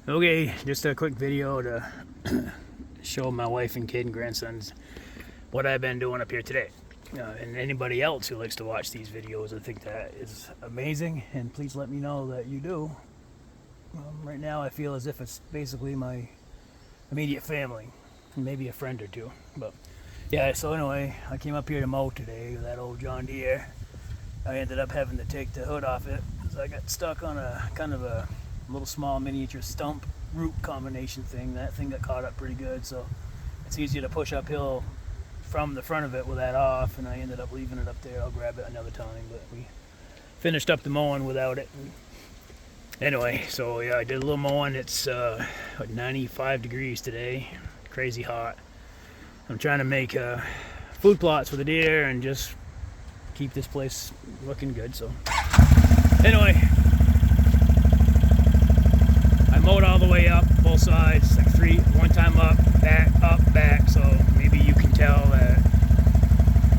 Okay, just a quick video to show my wife and kid and grandsons what I've been doing up here today. And anybody else who likes to watch these videos, I think that is amazing, and please let me know that you do. Right now I feel as if it's basically my immediate family, maybe a friend or two. But yeah, so anyway, I came up here to mow today with that old John Deere. I ended up having to take the hood off it because I got stuck on a kind of a little small miniature stump root combination thing. That thing got caught up pretty good, so it's easy to push uphill from the front of it with that off, and I ended up leaving it up there. I'll grab it another time, but we finished up the mowing without it. Anyway, so yeah, I did a little mowing. It's 95 degrees today, crazy hot. I'm trying to make food plots for the deer and just keep this place looking good. So anyway, I mowed all the way up, both sides, like one time up, back, so maybe you can tell that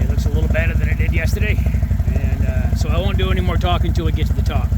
it looks a little better than it did yesterday. And so I won't do any more talking until we get to the top.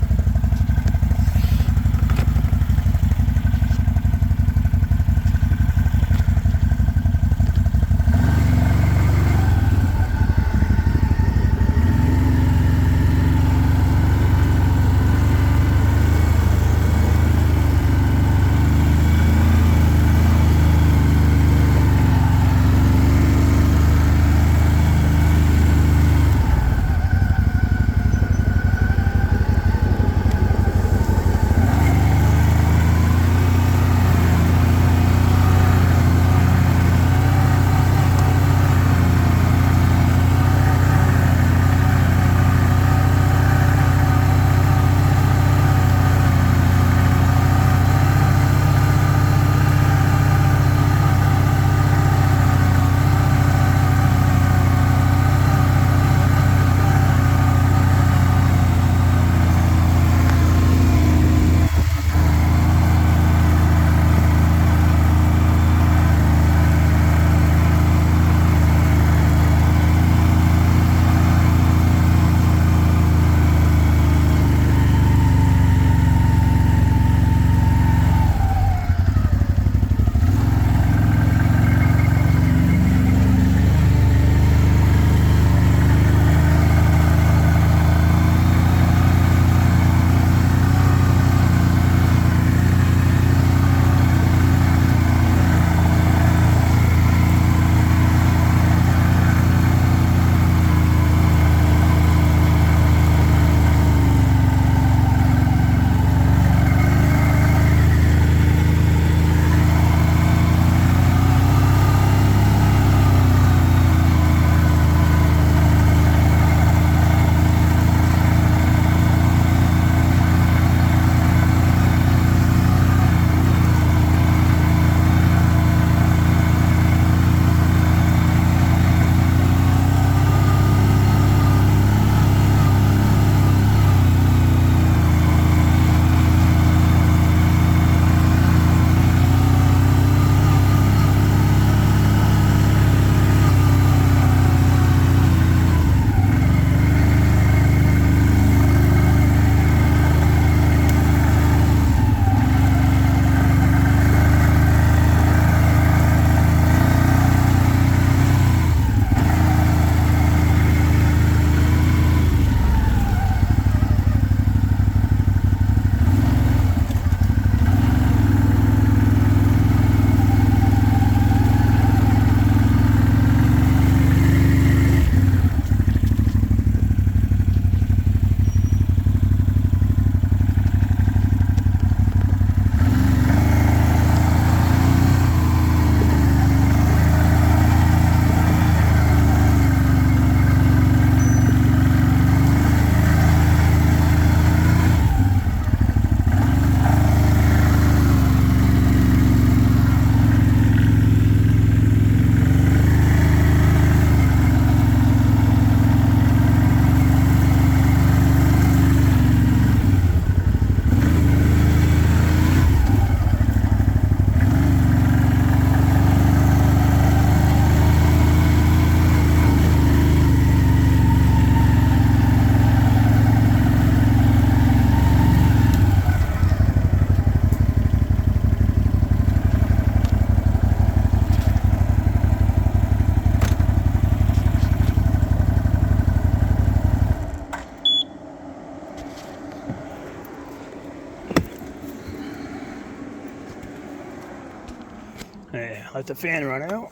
Yeah, let the fan run out.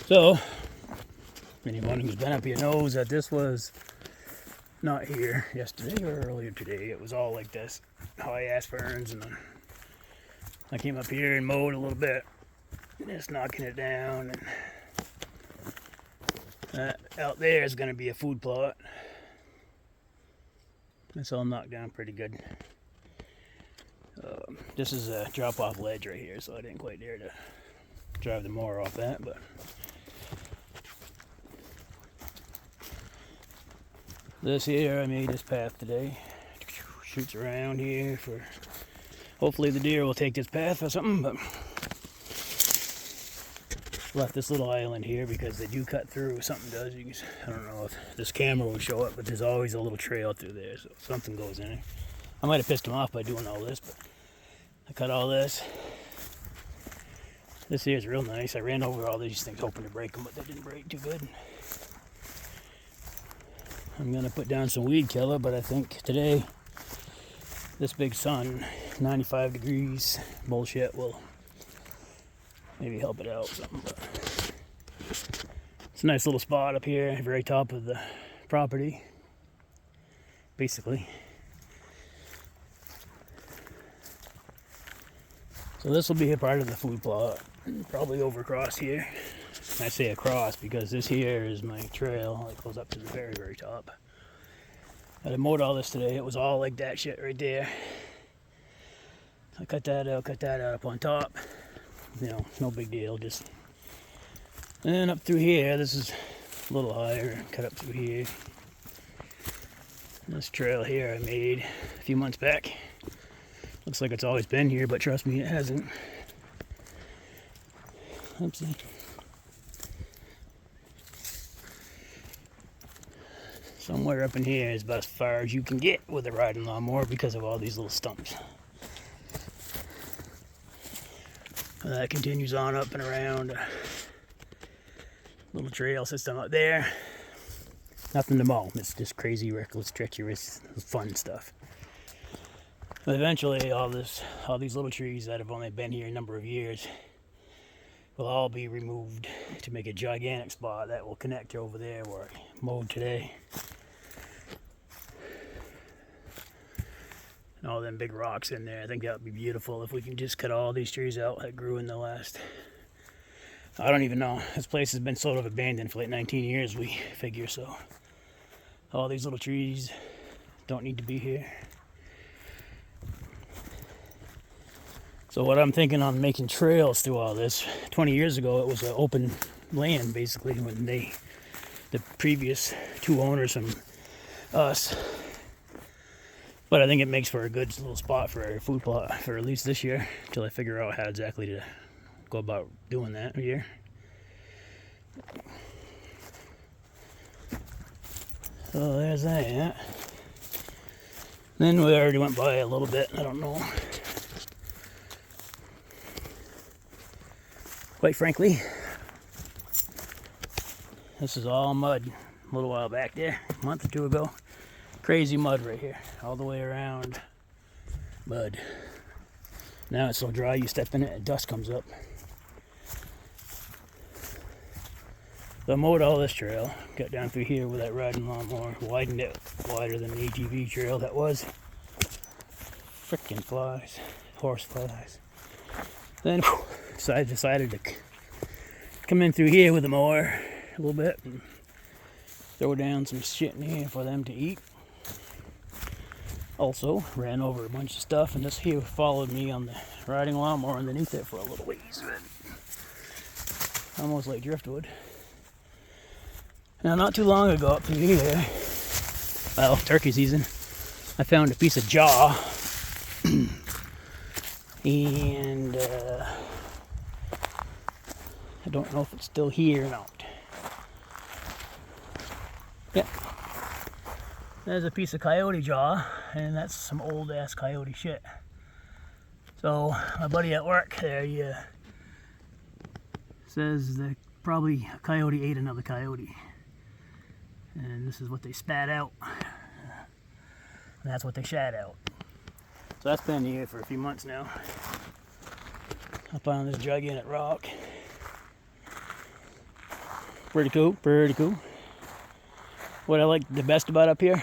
So, anyone who's been up here knows that this was not here yesterday or earlier today. It was all like this, high ass ferns, and then I came up here and mowed a little bit, just knocking it down. And out there is going to be a food plot. It's all knocked down pretty good. This is a drop-off ledge right here, so I didn't quite dare to drive the mower off that, but this here, I made this path today. Shoots around here for, hopefully the deer will take this path or something, but left this little island here because they do cut through. Something does. I don't know if this camera will show it, but there's always a little trail through there, so something goes in there. I might have pissed them off by doing all this, but I cut all this. This here is real nice. I ran over all these things hoping to break them, but they didn't break too good. I'm gonna put down some weed killer, but I think today this big sun, 95 degrees bullshit, will maybe help it out something. But it's a nice little spot up here, at the very top of the property, basically. So this will be a part of the food plot, probably over across here. I say across because this here is my trail that goes up to the very, very top. I mowed all this today. It was all like that shit right there. I cut that out up on top. You know, no big deal. Just, and then up through here, this is a little higher. Cut up through here. This trail here I made a few months back. Looks like it's always been here, but trust me, it hasn't. Oopsie. Somewhere up in here is about as far as you can get with a riding lawnmower because of all these little stumps. And that continues on up and around. Little trail system up there. Nothing to mow. It's just crazy, reckless, treacherous, fun stuff. But eventually, all these little trees that have only been here a number of years will all be removed to make a gigantic spot that will connect to over there where I mowed today. And all them big rocks in there. I think that would be beautiful if we can just cut all these trees out that grew in the last, I don't even know. This place has been sort of abandoned for like 19 years, we figure, so all these little trees don't need to be here. So what I'm thinking on making trails through all this, 20 years ago it was an open land basically when the previous two owners from us. But I think it makes for a good little spot for a food plot for at least this year, until I figure out how exactly to go about doing that here. So there's that. Then we already went by a little bit, I don't know. Quite frankly, this is all mud. A little while back there, a month or two ago. Crazy mud right here, all the way around. Mud. Now it's so dry, you step in it and dust comes up. So I mowed all this trail, got down through here with that riding lawnmower, widened it wider than the ATV trail that was. Frickin' flies, horse flies. Then I decided to come in through here with the mower a little bit and throw down some shit in here for them to eat. Also ran over a bunch of stuff, and this here followed me on the riding lawnmower underneath it for a little ways. Almost like driftwood. Now, not too long ago up through here, well, turkey season, I found a piece of jaw. And I don't know if it's still here or not. Yeah. There's a piece of coyote jaw, and that's some old ass coyote shit. So my buddy at work there, he says that probably a coyote ate another coyote. And this is what they spat out. And that's what they shat out. So that's been here for a few months now. up on this gigantic rock. Pretty cool, pretty cool. What I like the best about up here,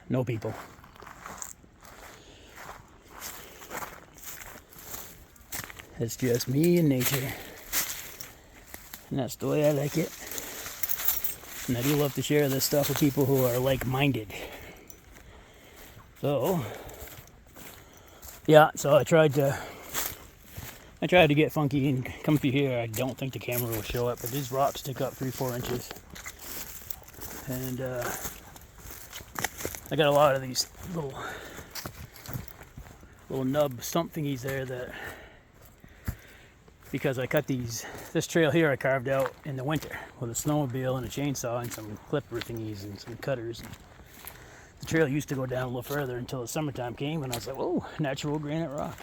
no people. It's just me and nature. And that's the way I like it. And I do love to share this stuff with people who are like-minded. So, yeah, so I tried to get funky and come through here. I don't think the camera will show it, but these rocks stick up 3-4 inches. And I got a lot of these little nub stump thingies there that, because I cut this trail here I carved out in the winter with a snowmobile and a chainsaw and some clipper thingies and some cutters. The trail used to go down a little further until the summertime came, and I was like, whoa, natural granite rock.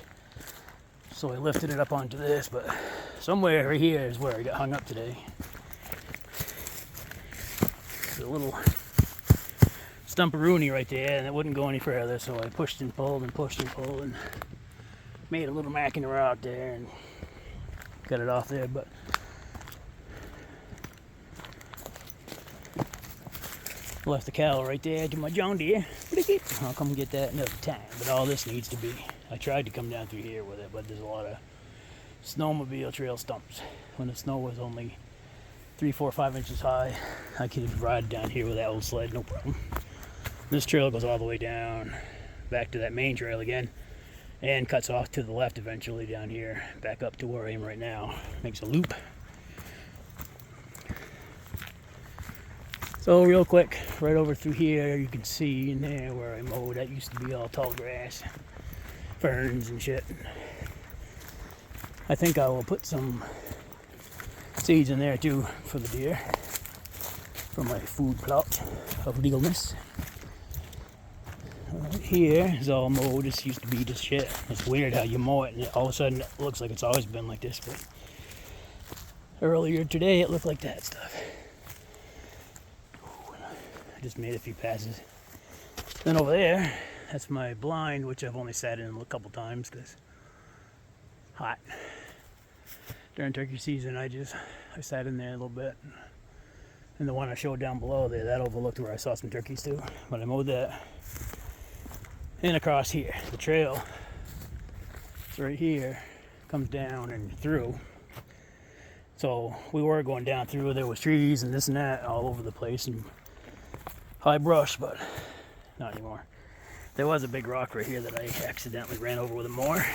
So I lifted it up onto this, but somewhere right here is where I got hung up today. It's a little stumperoonie right there, and it wouldn't go any further, so I pushed and pulled and pushed and pulled and made a little mark in the rock there and got it off there. But left the cowl right there to my John Deere. I'll come get that another time. But all this needs to be, I tried to come down through here with it, but there's a lot of snowmobile trail stumps. When the snow was only 3, 4, 5 inches high, I could ride down here with that old sled, no problem. This trail goes all the way down, back to that main trail again, and cuts off to the left eventually down here, back up to where I am right now. Makes a loop. So real quick, right over through here, you can see in there where I mowed, that used to be all tall grass, ferns and shit. I think I will put some seeds in there too for the deer, for my food plot of legalness. Right here is all mowed. This used to be just shit. It's weird how you mow it and all of a sudden it looks like it's always been like this, but earlier today it looked like that stuff. I just made a few passes. Then over there, that's my blind, which I've only sat in a couple times because hot. During turkey season, I sat in there a little bit. And the one I showed down below there, that overlooked where I saw some turkeys too. But I mowed that. And across here, the trail, it's right here, comes down and through. So we were going down through, there was trees and this and that all over the place and high brush, but not anymore. There was a big rock right here that I accidentally ran over with a mower.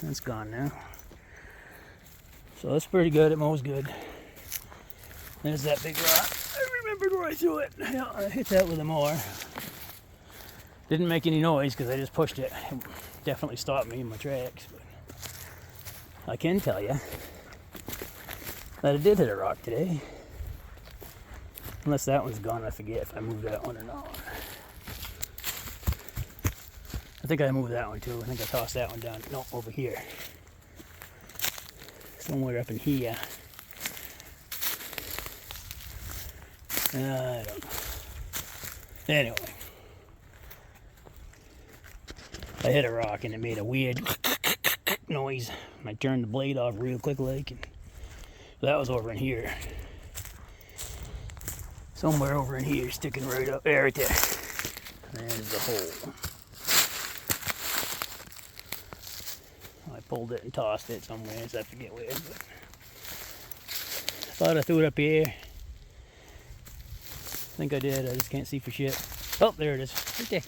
That's gone now. So that's pretty good, it mows good. There's that big rock. I remembered where I threw it. Yeah, I hit that with a mower. Didn't make any noise because I just pushed it. It definitely stopped me in my tracks. But I can tell you that it did hit a rock today. Unless that one's gone, I forget if I moved that one or not. I think I moved that one too. I think I tossed that one down. No, over here. Somewhere up in here. I don't know. Anyway. I hit a rock and it made a weird noise. I turned the blade off real quick like, and that was over in here. Somewhere over in here, sticking right up there, right there. There's the hole. I pulled it and tossed it somewhere, so I forget where. But thought I threw it up here. I think I did. I just can't see for shit. Oh, there it is, right there.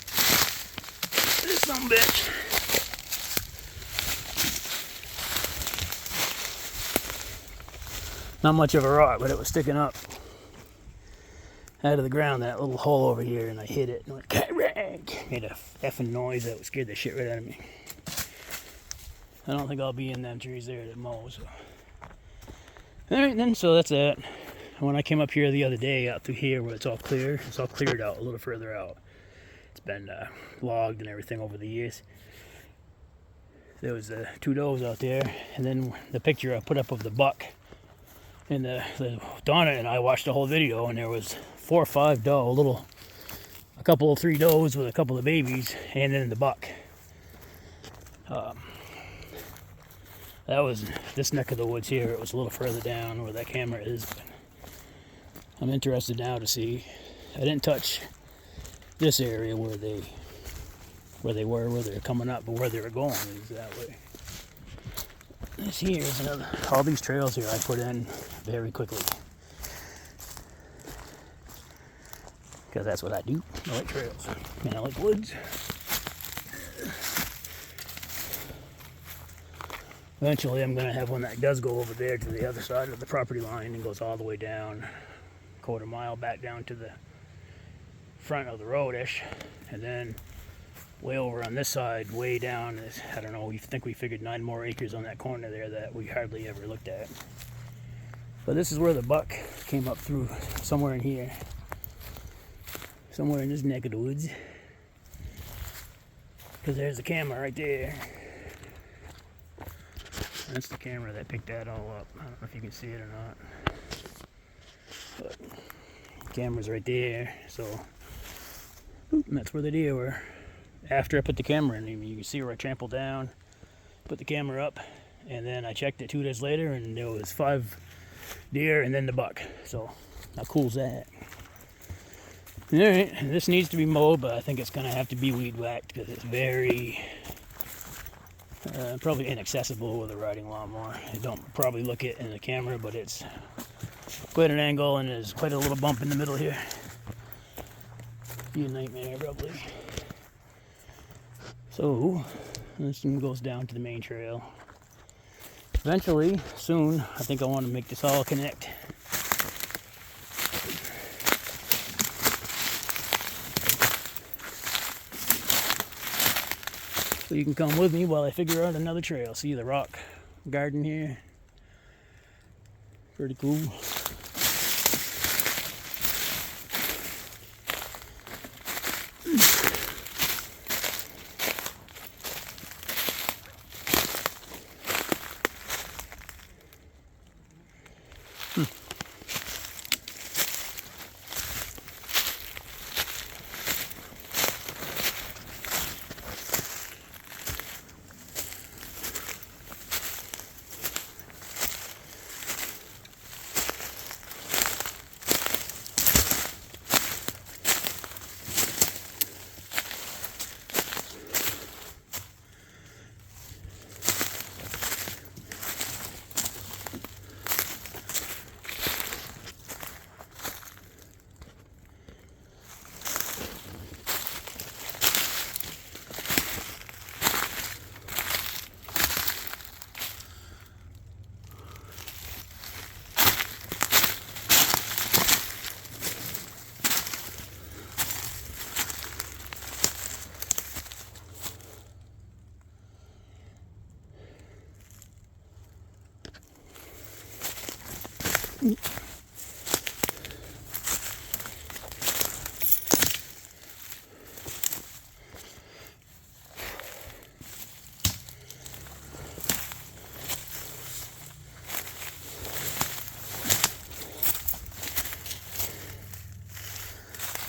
This son of a bitch. Not much of a rock, but it was sticking up out of the ground, that little hole over here, and I hit it and went karang. Made a effing noise that scared the shit right out of me. I don't think I'll be in them trees there that mow, so. Alright then, so that's that. When I came up here the other day, out through here where it's all clear, it's all cleared out a little further out. It's been logged and everything over the years. There was 2 does out there, and then the picture I put up of the buck. And the Donna and I watched the whole video, and there was 4 or 5 doe, a couple of 3 does with a couple of babies, and then the buck. That was this neck of the woods here. It was a little further down where that camera is. But I'm interested now to see. I didn't touch this area where they're coming up, but where they were going is that way. This here is another. All these trails here I put in very quickly because that's what I do. I like trails and I like woods. Eventually I'm going to have one that does go over there to the other side of the property line and goes all the way down a quarter mile back down to the front of the road-ish, and then way over on this side, way down, I don't know, we think we figured 9 more acres on that corner there that we hardly ever looked at. But this is where the buck came up through, somewhere in here. Somewhere in this neck of the woods. Because there's the camera right there. That's the camera that picked that all up. I don't know if you can see it or not. But the camera's right there, so and that's where the deer were. After I put the camera in, you can see where I trampled down, put the camera up, and then I checked it 2 days later, and there was 5 deer and then the buck. So how cool is that? All right, this needs to be mowed, but I think it's going to have to be weed whacked because it's very probably inaccessible with a riding lawnmower. You don't probably look it in the camera, but it's quite an angle and there's quite a little bump in the middle here. Be a nightmare probably. So this one goes down to the main trail. Eventually, soon, I think I want to make this all connect. So you can come with me while I figure out another trail. See the rock garden here? Pretty cool.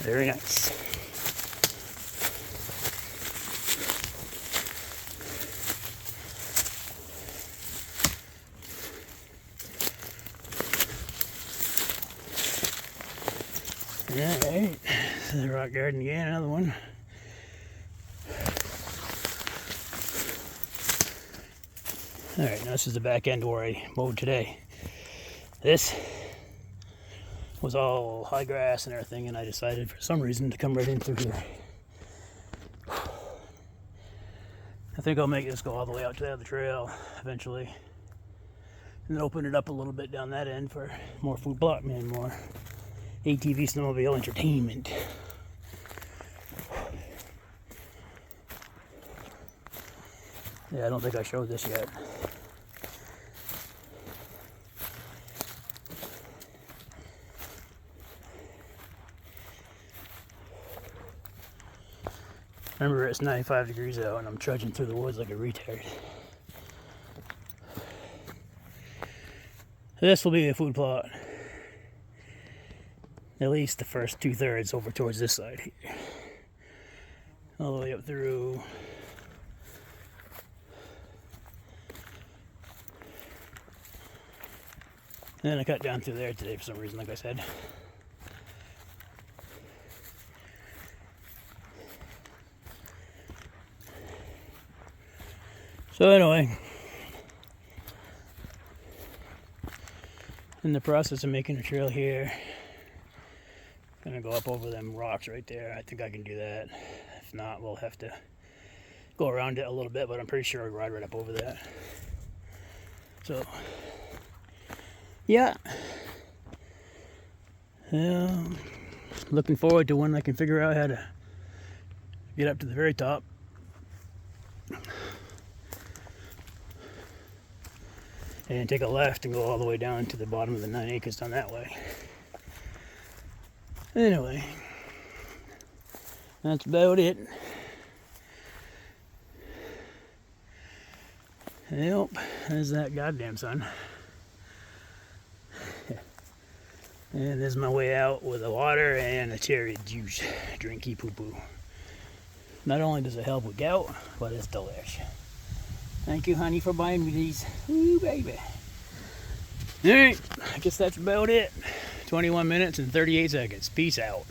Very nice. Alright, the rock garden again, another one. Alright, now this is the back end where I mowed today. This was all high grass and everything, and I decided for some reason to come right in through here. I think I'll make this go all the way out to the other trail eventually, and then open it up a little bit down that end for more food plot and more ATV snowmobile entertainment. Yeah, I don't think I showed this yet. Remember, it's 95 degrees out and I'm trudging through the woods like a retard. This will be a food plot. At least the first 2/3 over towards this side here. All the way up through And then I cut down through there today for some reason, like I said. So anyway, in the process of making a trail here, gonna go up over them rocks right there. I think I can do that. If not, we'll have to go around it a little bit, but I'm pretty sure I'll ride right up over that. So, yeah. Looking forward to when I can figure out how to get up to the very top. And take a left and go all the way down to the bottom of the 9 acres down that way. Anyway, that's about it. Yep, there's that goddamn sun. And there's my way out with the water and a cherry juice. Drinky poo poo. Not only does it help with gout, but it's delish. Thank you, honey, for buying me these. Ooh, baby. Alright, I guess that's about it. 21 minutes and 38 seconds. Peace out.